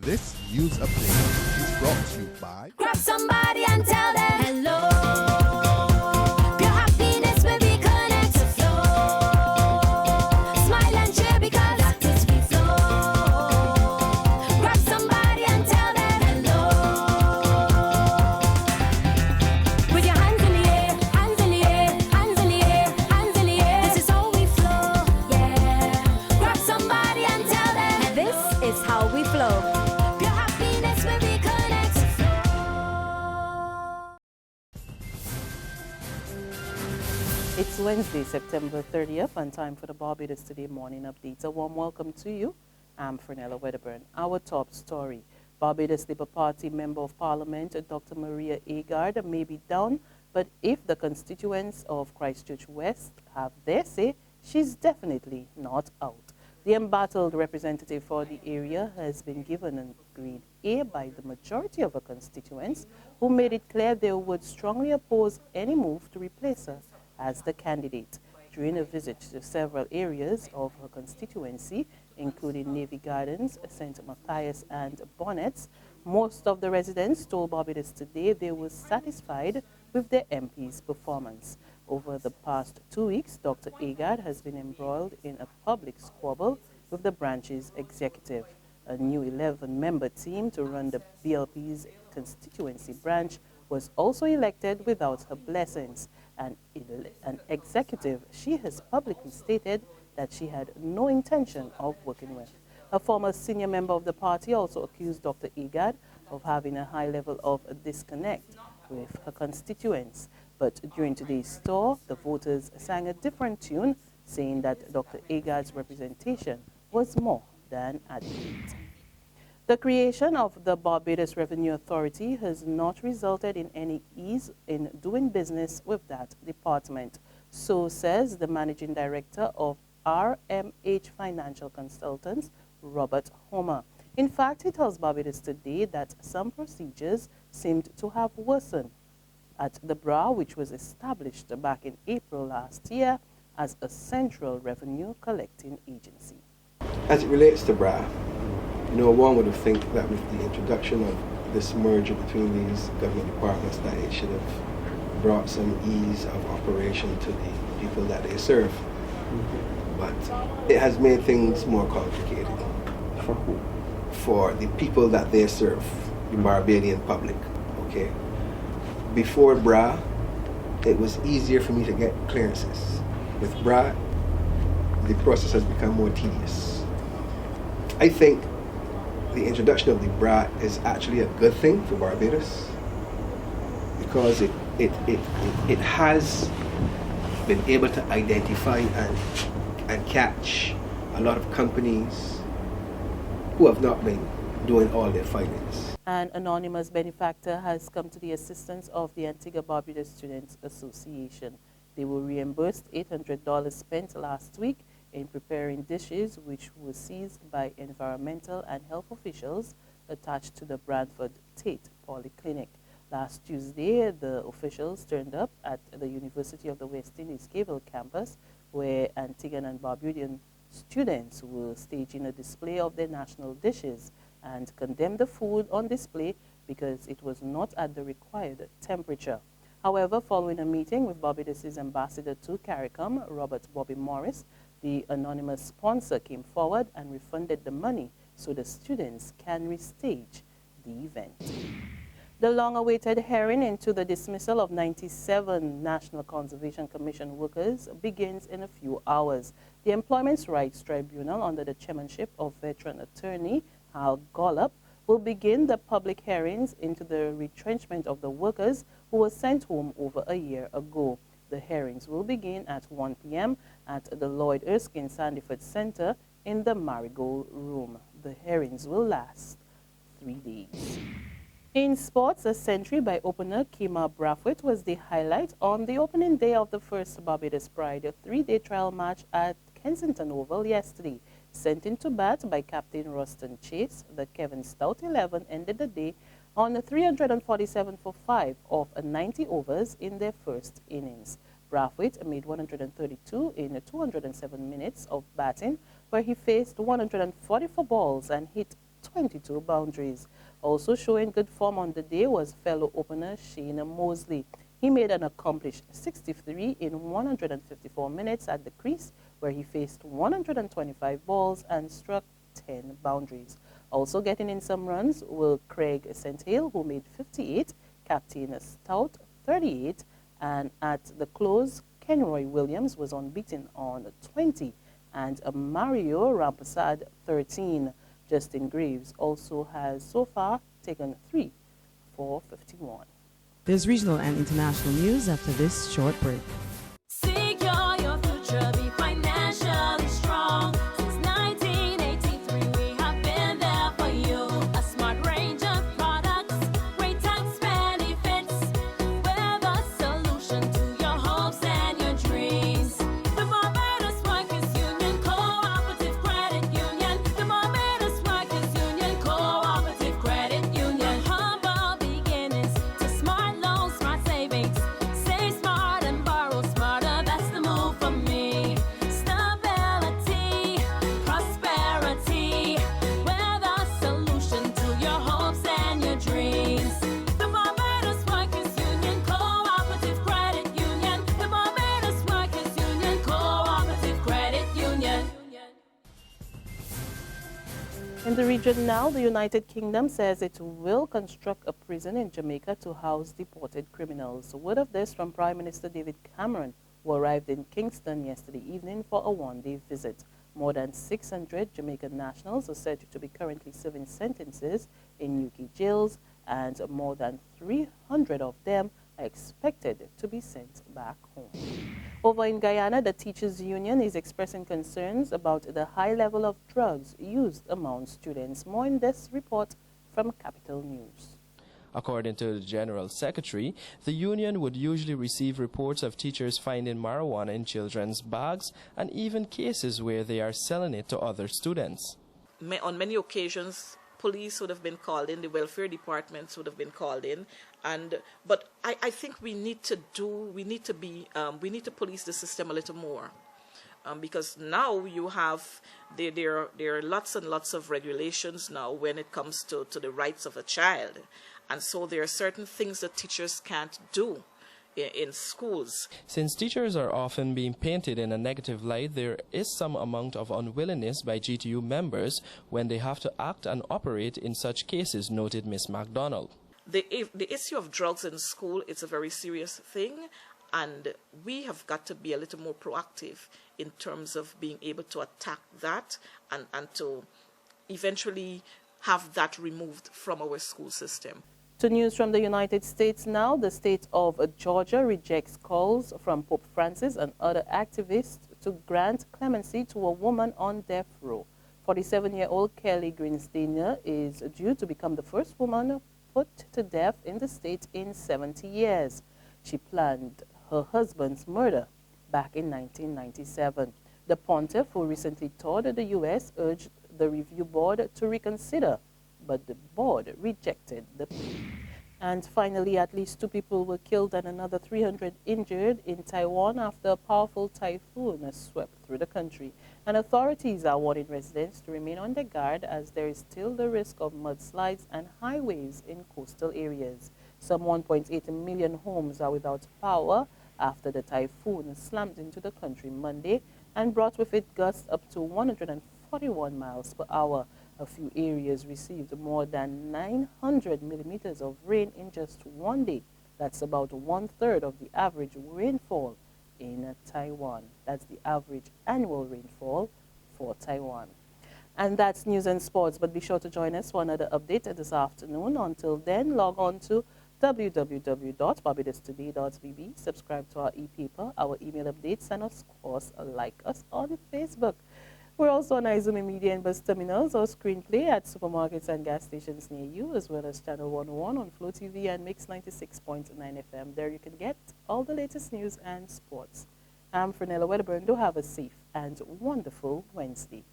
This news update is brought to you by Grab somebody and tell them hello. Your happiness will be connect to flow. Smile and cheer because that is we flow. Grab somebody and tell them hello. With your hands in the air, hands in the air, hands in the air, hands in the air. This is how we flow, yeah. Grab somebody and tell them this is how we flow. It's Wednesday, September 30th, and time for the Barbados Today Morning Update. A warm welcome to you. I'm Fernella Wedderburn. Our top story. Barbados Labour Party Member of Parliament, Dr. Maria Agard, may be down, but if the constituents of Christchurch West have their say, she's definitely not out. The embattled representative for the area has been given a grade A by the majority of her constituents, who made it clear they would strongly oppose any move to replace her as the candidate. During a visit to several areas of her constituency, including Navy Gardens, St. Matthias, and Bonnets, most of the residents told Barbados Today they were satisfied with their MP's performance. Over the past 2 weeks, Dr. Agard has been embroiled in a public squabble with the branch's executive. A new 11-member team to run the BLP's constituency branch was also elected without her blessings. An executive she has publicly stated that she had no intention of working with. A former senior member of the party also accused Dr. Agard of having a high level of disconnect with her constituents. But during today's tour, the voters sang a different tune, saying that Dr. Agard's representation was more than adequate. The creation of the Barbados Revenue Authority has not resulted in any ease in doing business with that department. So says the Managing Director of RMH Financial Consultants, Robert Homer. In fact, he tells Barbados Today that some procedures seemed to have worsened at the BRA, which was established back in April last year as a central revenue collecting agency. As it relates to BRA, one would have think that with the introduction of this merger between these government departments that it should have brought some ease of operation to the people that they serve. But it has made things more complicated. For who? For the people that they serve, the Barbadian public. Okay. Before BRA, it was easier for me to get clearances. With BRA, the process has become more tedious. I think the introduction of the BRA is actually a good thing for Barbados because it has been able to identify and catch a lot of companies who have not been doing all their filings. An anonymous benefactor has come to the assistance of the Antigua Barbados Students Association. They were reimbursed $800 spent last week in preparing dishes which were seized by environmental and health officials attached to the Bradford Tate Polyclinic. Last Tuesday, the officials turned up at the University of the West Indies Cable campus, where Antiguan and Barbadian students were staging a display of their national dishes and condemned the food on display because it was not at the required temperature. However, following a meeting with Barbados's ambassador to CARICOM, Robert Bobby Morris, the anonymous sponsor came forward and refunded the money so the students can restage the event. The long-awaited hearing into the dismissal of 97 National Conservation Commission workers begins in a few hours. The Employment Rights Tribunal, under the chairmanship of veteran attorney Hal Gollop, will begin the public hearings into the retrenchment of the workers who were sent home over a year ago. The hearings will begin at 1 p.m. at the Lloyd Erskine Sandyford Center in the Marigold Room. The hearings will last 3 days. In sports, a century by opener Kemar Brathwaite was the highlight on the opening day of the first Barbados Pride, a 3-day trial match at Kensington Oval yesterday. Sent into bat by Captain Ruston Chase, the Kevin Stout 11 ended the day on 347 for 5 of 90 overs in their first innings. Brathwaite made 132 in 207 minutes of batting, where he faced 144 balls and hit 22 boundaries. Also showing good form on the day was fellow opener Shane Mosley. He made an accomplished 63 in 154 minutes at the crease, where he faced 125 balls and struck 10 boundaries. Also getting in some runs were Craig St. Hill, who made 58, Captain Stout 38, and at the close, Kenroy Williams was unbeaten on 20, and Mario Rampasad 13. Justin Graves also has so far taken 3 for 51. There's regional and international news after this short break. Secure your future, be financially strong. Since 1983, we have been there for you. A smart range of products, great tax benefits. We're the solution to your hopes and your dreams. The Barbados Workers Union Cooperative Credit Union. The Barbados Workers Union Cooperative Credit Union. Humble beginnings to smart loans, smart savings. Save smart and borrow smarter, that's the move for me. Stability, prosperity, we're the solution to your hopes and your dreams. The Barbados Workers Union Cooperative Credit Union. The Barbados Workers Union Cooperative Credit Union. In the region now, the United Kingdom says it will construct a prison in Jamaica to house deported criminals. Word of this from Prime Minister David Cameron, who arrived in Kingston yesterday evening for a one-day visit. More than 600 Jamaican nationals are said to be currently serving sentences in UK jails, and more than 300 of them are expected to be sent back home. Over in Guyana, the Teachers Union is expressing concerns about the high level of drugs used among students. More in this report from Capital News. According to the General Secretary, the union would usually receive reports of teachers finding marijuana in children's bags and even cases where they are selling it to other students. On many occasions, police would have been called in, the welfare departments would have been called in, but I think we need to police the system a little more. Because now you have, there are lots and lots of regulations now when it comes to the rights of a child. And so there are certain things that teachers can't do in schools. Since teachers are often being painted in a negative light, there is some amount of unwillingness by GTU members when they have to act and operate in such cases, noted Ms. MacDonald. The issue of drugs in school is a very serious thing, and we have got to be a little more proactive in terms of being able to attack that and to eventually have that removed from our school system. To news from the United States now, the state of Georgia rejects calls from Pope Francis and other activists to grant clemency to a woman on death row. 47-year-old Kelly Greensteiner is due to become the first woman put to death in the state in 70 years. She planned her husband's murder back in 1997. The pontiff, who recently toured the U.S., urged the review board to reconsider, but the board rejected the plea. And finally, at least 2 people were killed and another 300 injured in Taiwan after a powerful typhoon swept through the country. And authorities are warning residents to remain on their guard as there is still the risk of mudslides and high waves in coastal areas. Some 1.8 million homes are without power after the typhoon slammed into the country Monday and brought with it gusts up to 141 miles per hour. A few areas received more than 900 millimeters of rain in just one day. That's about 1/3 of the average rainfall in Taiwan. That's the average annual rainfall for Taiwan. And that's news and sports, but be sure to join us for another update this afternoon. Until then, log on to www.barbadostoday.bb, subscribe to our e-paper, our email updates, and of course, like us on Facebook. We're also on Izumi Media and bus terminals or screenplay at supermarkets and gas stations near you, as well as Channel 101 on Flow TV and Mix 96.9 FM. There you can get all the latest news and sports. I'm Fernella Wedderburn. Do have a safe and wonderful Wednesday.